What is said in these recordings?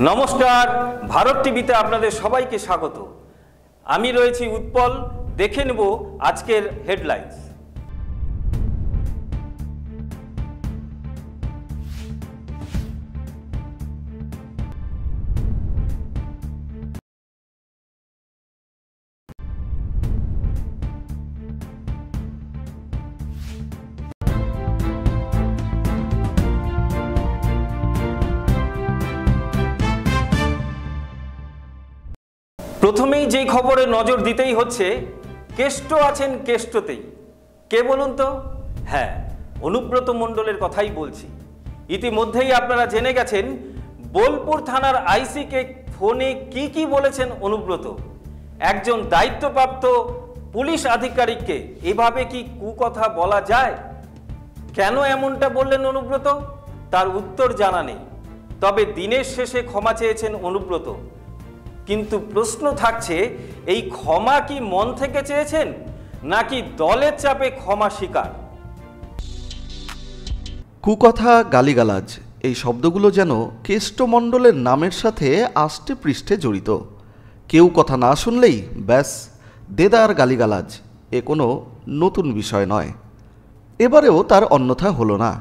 নমস্কার, ভারত টিভিতে আপনাদের সবাইকে স্বাগত। আমি রয়েছি উৎপল। দেখে নেব আজকের হেডলাইন্স। প্রথমেই যেই খবরে নজর দিতেই হচ্ছে, কেষ্ট আছেন কেষ্টতেই। কে বলুন তো? হ্যাঁ, অনুব্রত মণ্ডলের কথাই বলছি। ইতিমধ্যেই আপনারা জেনে গেছেন বোলপুর থানার আইসিকে ফোনে কি বলেছেন অনুব্রত। একজন দায়িত্বপ্রাপ্ত পুলিশ আধিকারিককে এভাবে কি কুকথা বলা যায়? কেন এমনটা বললেন অনুব্রত, তার উত্তর জানা নেই। তবে দিনের শেষে ক্ষমা চেয়েছেন অনুব্রত। কিন্তু প্রশ্ন থাকছে, এই ক্ষমা কি মন থেকে চেয়েছেন নাকি দলের চাপে ক্ষমা স্বীকার? কুকথা, গালিগালাজ এই শব্দগুলো যেন কেষ্টমণ্ডলের নামের সাথে আষ্টে পৃষ্ঠে জড়িত। কেউ কথা না শুনলেই ব্যাস দেদার গালিগালাজ। এ কোনো নতুন বিষয় নয়। এবারেও তার অন্যথা হলো না।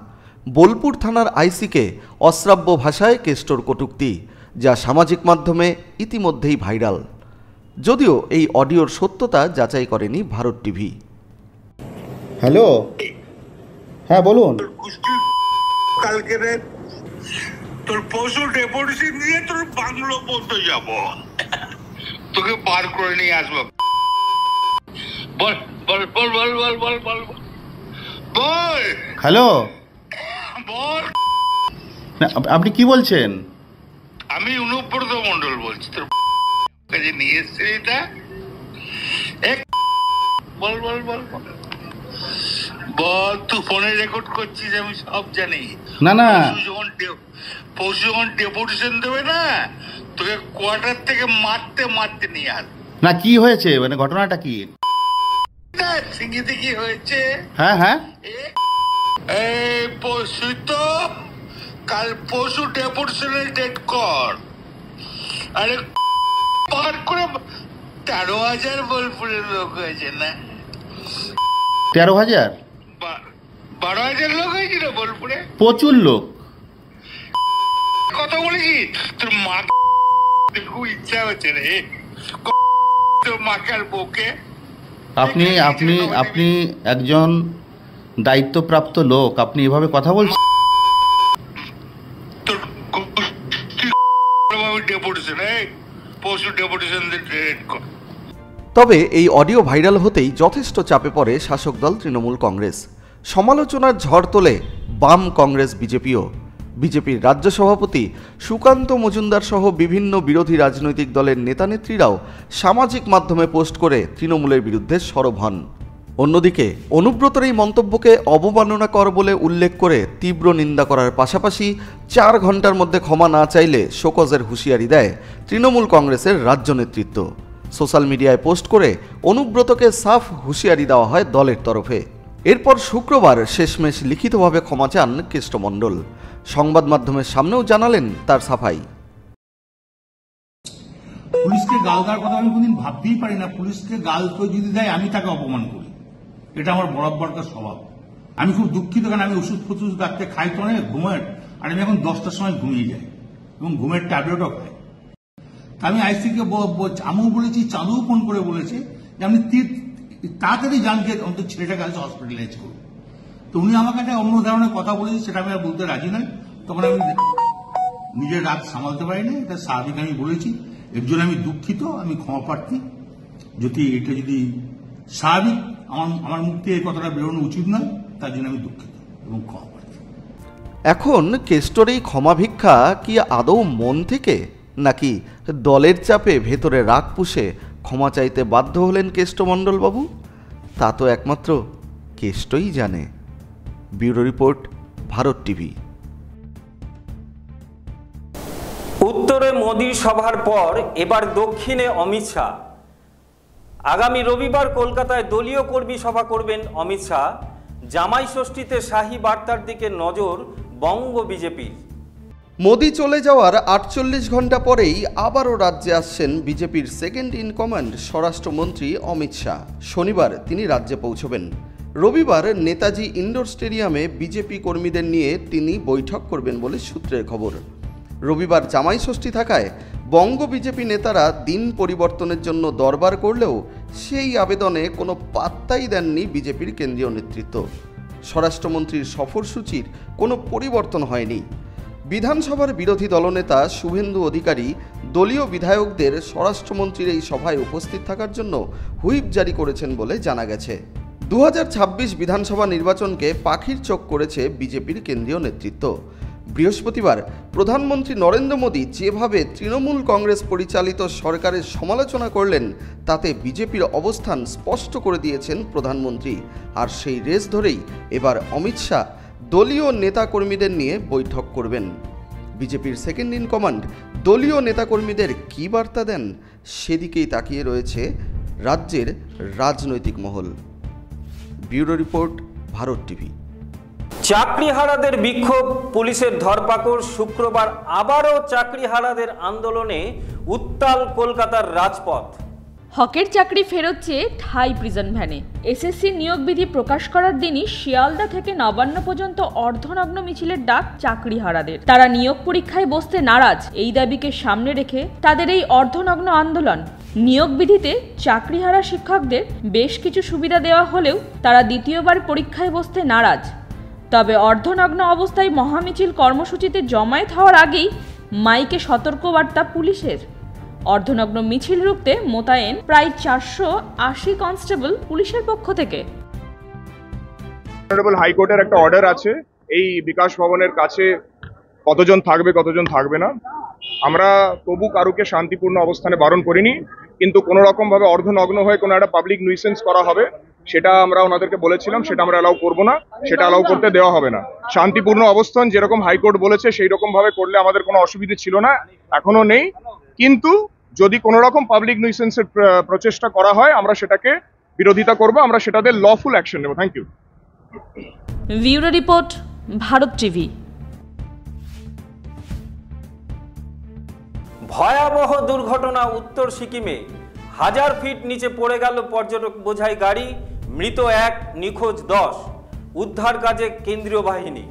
বোলপুর থানার আইসিকে অশ্রাব্য ভাষায় কেষ্টর কটূক্তি, যা সামাজিক মাধ্যমে ইতিমধ্যেই ভাইরাল। যদিও এই অডিওর সত্যতা যাচাই করেনি ভারত টিভি। হ্যালো, হ্যাঁ বলুন। কালকে তোর পশু ডেপুটেশন দিয়ে তোর বাংলো পড়তে যাব, তোকে বার করে নিয়ে আসবো। বল বল বল বল বল বল বল বল। হ্যালো, বল। আপনি কি বলছেন? আমি অনুব্রত মণ্ডল বলছি। তোর কাছে নিয়ে এসছে এটা। বল বল বল বল। তুই ফোনে রেকর্ড করছিস, আমি সব জানি। না না, পশু যখন ডেপুটেশন দেবে না, তোকে কোয়ার্টার থেকে মারতে মারতে নিয়ে আস। না কি হয়েছে, মানে ঘটনাটা কি? সিঙ্গিতে কি হয়েছে? হ্যাঁ হ্যাঁ, এই পশু তো কাল পশু ডেপুটেশনের ডেট কর। আরে পার করে 13,000 বোলপুরের লোক হয়েছে না? 13,000? 12,000 লোক হয়েছিল বোলপুরে। প্রচুর লোক। কথা বলেছি তোর মা, খুব ইচ্ছা হচ্ছে রে তোর মাকে আর বউকে। আপনি আপনি আপনি একজন দায়িত্বপ্রাপ্ত লোক, আপনি এভাবে কথা বলছেন? তোর ডেপুটেশন, পশু ডেপুটেশন ডেট কর। তবে এই অডিও ভাইরাল হতেই যথেষ্ট চাপে পড়ে শাসক দল তৃণমূল কংগ্রেস। সমালোচনার ঝড় তোলে বাম কংগ্রেস বিজেপিও। বিজেপির রাজ্য সভাপতি সুকান্ত মজুমদার সহ বিভিন্ন বিরোধী রাজনৈতিক দলের নেতানেত্রীরাও সামাজিক মাধ্যমে পোস্ট করে তৃণমূলের বিরুদ্ধে সরব হন। অন্যদিকে অনুব্রতর এই মন্তব্যকে অবমাননাকর বলে উল্লেখ করে তীব্র নিন্দা করার পাশাপাশি 4 ঘন্টার মধ্যে ক্ষমা না চাইলে শোকজের হুঁশিয়ারি দেয় তৃণমূল কংগ্রেসের রাজ্য নেতৃত্ব। সোশ্যাল মিডিয়ায় পোস্ট করে অনুব্রতকে সাফ হুঁশিয়ারি দেওয়া হয় দলের তরফে। এরপর শুক্রবার শেষমেশ লিখিতভাবে ক্ষমা চান কেষ্টমণ্ডল। সংবাদ মাধ্যমের সামনেও জানালেন তার সাফাই। পুলিশকে গাল দেওয়ার কথা আমি কোনদিন ভাবতেই পারি না। পুলিশকে গাল কেউ যদি দেয়, আমি তাকে অপমান করি। এটা আমার বরাবরকার স্বভাব। আমি খুব দুঃখিত, কারণ আমি ওষুধ ফষুধ রাখতে খাই তো অনেক ঘুমের, আর আমি এখন 10টার সময় ঘুমিয়ে যাই এবং ঘুমের ট্যাবলেটও খাই। আমি আইসিকে আমিও বলেছি, চাঁদুও ফোন করে বলেছে যে আপনি তাড়াতাড়ি জানকে অন্তত ছেলেটাকে আজ হসপিটালাইজ করুন। তো উনি আমাকে একটা অন্য ধরনের কথা বলেছে, সেটা আমি আর বলতে রাজি নই। তখন আমি নিজের রাগ সামালতে পারিনি। এটা স্বাভাবিক, আমি বলেছি। এর জন্য আমি দুঃখিত, আমি ক্ষমা প্রার্থী। যদি এটা যদি স্বাভাবিক আমার মুখ থেকে এই কথাটা বেরোনো উচিত নয়, তার জন্য আমি দুঃখিত এবং ক্ষমা প্রার্থী। এখন কেষ্টর এই ক্ষমা ভিক্ষা কি আদৌ মন থেকে, নাকি দলের চাপে ভেতরে রাগ পুষে ক্ষমা চাইতে বাধ্য হলেন কেষ্টমণ্ডলবাবু? তা তো একমাত্র কেষ্টই জানে। Bureau report, Bharat TV. উত্তরে মোদির সভার পর এবার দক্ষিণে অমিত শাহ। আগামী রবিবার কলকাতায় দলীয় কর্মী সভা করবেন অমিত শাহ। জামাই ষষ্ঠীতে শাহী বার্তার দিকে নজর বঙ্গ বিজেপির। মোদি চলে যাওয়ার 48 ঘন্টা পরেই আবারও রাজ্যে আসছেন বিজেপির সেকেন্ড ইন কমান্ড স্বরাষ্ট্রমন্ত্রী অমিত শাহ। শনিবার তিনি রাজ্যে পৌঁছবেন। রবিবার নেতাজি ইন্ডোর স্টেডিয়ামে বিজেপি কর্মীদের নিয়ে তিনি বৈঠক করবেন বলে সূত্রের খবর। রবিবার জামাই ষষ্ঠী থাকায় বঙ্গ বিজেপি নেতারা দিন পরিবর্তনের জন্য দরবার করলেও সেই আবেদনে কোনো পাত্তাই দেননি বিজেপির কেন্দ্রীয় নেতৃত্ব। স্বরাষ্ট্রমন্ত্রীর সফরসূচির কোনো পরিবর্তন হয়নি। বিধানসভার বিরোধী দলনেতা শুভেন্দু অধিকারী দলীয় বিধায়কদের স্বরাষ্ট্রমন্ত্রীর এই সভায় উপস্থিত থাকার জন্য হুইপ জারি করেছেন বলে জানা গেছে। 2026 বিধানসভা নির্বাচনকে পাখির চোখ করেছে বিজেপির কেন্দ্রীয় নেতৃত্ব। বৃহস্পতিবার প্রধানমন্ত্রী নরেন্দ্র মোদী যেভাবে তৃণমূল কংগ্রেস পরিচালিত সরকারের সমালোচনা করলেন তাতে বিজেপির অবস্থান স্পষ্ট করে দিয়েছেন প্রধানমন্ত্রী। আর সেই রেস ধরেই এবার অমিত শাহ দলীয় নেতাকর্মীদের নিয়ে বৈঠক করবেন। বিজেপির সেকেন্ড ইন কমান্ড দলীয় নেতাকর্মীদের কী বার্তা দেন সেদিকেই তাকিয়ে রয়েছে রাজ্যের রাজনৈতিক মহল। Bureau report, Bharat TV. চাকরিহারাদের বিক্ষোভ, পুলিশের ধরপাকড়। শুক্রবার আবারও চাকরিহারাদের আন্দোলনে উত্তাল কলকাতার রাজপথ। হকের চাকরি ফেরত চেয়ে ঠাই প্রিজন ভ্যানে। এসএসসি নিয়োগ বিধি প্রকাশ করার দিনই শিয়ালদা থেকে নবান্ন পর্যন্ত অর্ধনগ্ন মিছিলের ডাক চাকরিহারাদের। তারা নিয়োগ পরীক্ষায় বসতে নারাজ, এই দাবিকে সামনে রেখে তাদের এই অর্ধনগ্ন আন্দোলন। নিয়োগ বিধিতে চাকরিহারা শিক্ষকদের বেশ কিছু সুবিধা দেওয়া হলেও তারা দ্বিতীয়বার পরীক্ষায় বসতে নারাজ। তবে অর্ধনগ্ন অবস্থায় মহামিছিল কর্মসূচিতে জমায়েত হওয়ার আগেই মাইকে সতর্কবার্তা পুলিশের। অর্ধনগ্ন মিছিল রুখতে মোতায়েন প্রায় 480 কনস্টেবল পুলিশের পক্ষ থেকে। অনারেবল হাইকোর্টের একটা অর্ডার আছে এই বিকাশ ভবনের কাছে কতজন থাকবে কতজন থাকবে না। আমরা তবু কারুকে শান্তিপূর্ণ অবস্থানে বারণ করিনি, কিন্তু কোনো রকম ভাবে অর্ধনগ্ন হয়ে কোনো একটা পাবলিক নিউসেন্স করা হবে সেটা আমরা ওনাদেরকে বলেছিলাম, সেটা আমরা অ্যালাউ করবো না, সেটা অ্যালাউ করতে দেওয়া হবে না। শান্তিপূর্ণ অবস্থান যেরকম হাইকোর্ট বলেছে সেই রকম ভাবে করলে আমাদের কোনো অসুবিধা ছিল না, এখনো নেই। কিন্তু যদি কোনো রকম পাবলিক নিউসেন্সের প্রচেষ্টা করা হয় আমরা সেটাকে বিরোধিতা করব, আমরা সেটাতে লফুল অ্যাকশন নেব। Thank you. Bureau report, Bharat TV. ভয়াবহ দুর্ঘটনা উত্তর সিকিমে। 1000 ফিট নিচে পড়ে গেল পর্যটক বোঝাই গাড়ি। মৃত 1, নিখোঁজ 10। উদ্ধার কাজে কেন্দ্রীয় বাহিনী।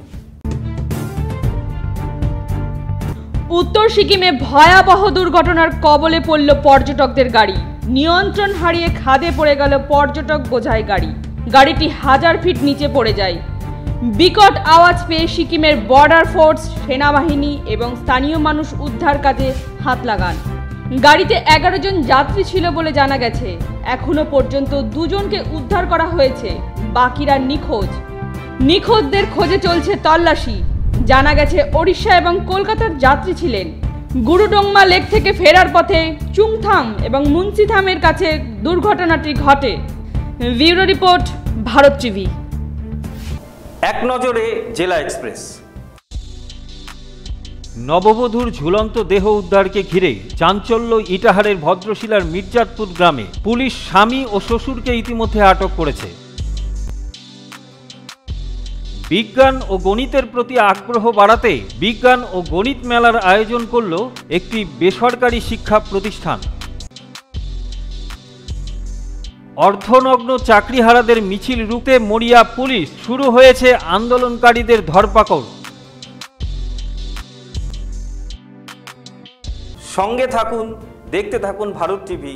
উত্তর সিকিমে ভয়াবহ দুর্ঘটনার কবলে পড়ল পর্যটকদের গাড়ি। নিয়ন্ত্রণ হারিয়ে খাদে পড়ে গেল পর্যটক বোঝাই গাড়ি। গাড়িটি 1000 ফিট নিচে পড়ে যায়। বিকট আওয়াজ পেয়ে সিকিমের বর্ডার ফোর্স, সেনাবাহিনী এবং স্থানীয় মানুষ উদ্ধার কাজে হাত লাগান। গাড়িতে 11 জন যাত্রী ছিল বলে জানা গেছে। এখনো পর্যন্ত 2 জনকে উদ্ধার করা হয়েছে, বাকিরা নিখোঁজ। নিখোঁজদের খোঁজে চলছে তল্লাশি। জানা গেছে ওড়িশা এবং কলকাতার যাত্রী ছিলেন। গুরুডোংমা লেক থেকে ফেরার পথে চুংথাম এবং মুন্সিথামের কাছে দুর্ঘটনাটি ঘটে। Bureau report, Bharat TV. এক নজরে জেলা এক্সপ্রেস। নববধূর ঝুলন্ত দেহ উদ্ধারকে ঘিরে চাঞ্চল্য ইটাহারের ভদ্রশিলার মির্জাতপুর গ্রামে। পুলিশ স্বামী ও শ্বশুরকে ইতিমধ্যে আটক করেছে। বিজ্ঞান ও গণিতের প্রতি আগ্রহ বাড়াতে বিজ্ঞান ও গণিত মেলার আয়োজন করল একটি বেসরকারি শিক্ষা প্রতিষ্ঠান। অর্ধনগ্ন চাকরিহারাদের মিছিল রুখতে মরিয়া পুলিশ। শুরু হয়েছে আন্দোলনকারীদের ধরপাকড়। সঙ্গে থাকুন, দেখতে থাকুন ভারত টিভি।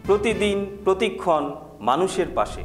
প্রতিদিন, প্রতিক্ষণ মানুষের পাশে।